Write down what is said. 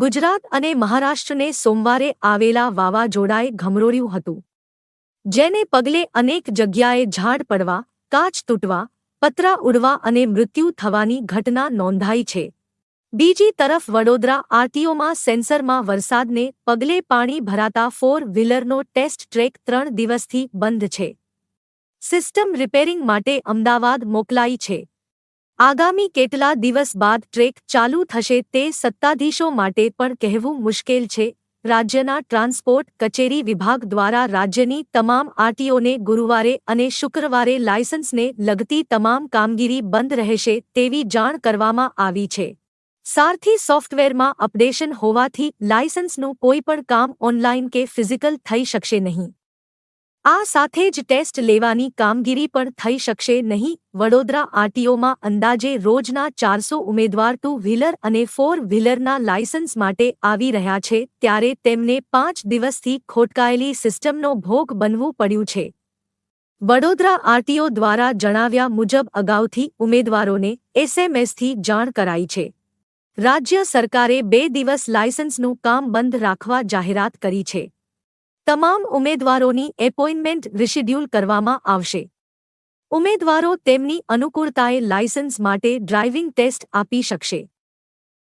ગુજરાત અને મહારાષ્ટ્રને સોમવારે આવેલા વાવાઝોડાએ ઘમરોળ્યું હતું, જેને પગલે અનેક જગ્યાએ ઝાડ પડવા, કાચ તૂટવા, પતરા ઉડવા અને મૃત્યુ થવાની ઘટના નોંધાઈ છે. બીજી તરફ વડોદરા આરટીઓમાં સેન્સરમાં વરસાદને પગલે પાણી ભરાતા ફોર વ્હીલરનો ટેસ્ટ ટ્રેક 3 દિવસથી બંધ છે. સિસ્ટમ રિપેરિંગ માટે અમદાવાદ મોકલાઈ છે. આગામી કેટલા દિવસ બાદ ટ્રેક ચાલુ થશે તે સત્તાધીશો માટે પણ કહેવું મુશ્કેલ છે. રાજ્યના ટ્રાન્સપોર્ટ કચેરી વિભાગ દ્વારા રાજ્યની તમામ આરટીઓને ગુરુવારે અને શુક્રવારે લાયસન્સને લગતી તમામ કામગીરી બંધ રહેશે તેવી જાણ કરવામાં આવી છે. સારથી સોફ્ટવેરમાં અપડેશન હોવાથી લાયસન્સનું કોઈપણ કામ ઓનલાઈન કે ફિઝિકલ થઈ શકશે નહીં. આ સાથે જ ટેસ્ટ લેવાની કામગીરી પણ થઈ શકશે નહીં. વડોદરા આરટીઓમાં અંદાજે રોજના 400 ઉમેદવાર ટુ વ્હીલર અને ફોર વ્હીલરના લાયસન્સ માટે આવી રહ્યા છે, ત્યારે તેમને 5 દિવસથી ખોટકાયેલી સિસ્ટમનો ભોગ બનવું પડ્યું છે. વડોદરા આરટીઓ દ્વારા જણાવ્યા મુજબ અગાઉથી ઉમેદવારોને એસએમએસથી જાણ કરાઈ છે. રાજ્ય સરકારે 2 દિવસ લાયસન્સનું કામ બંધ રાખવા જાહેરાત કરી છે. તમામ ઉમેદવારોની એપોઇન્ટમેન્ટ રિશિડ્યુલ કરવામાં આવશે. ઉમેદવારો તેમની અનુકૂળતાએ લાયસન્સ માટે ડ્રાઇવિંગ ટેસ્ટ આપી શકશે.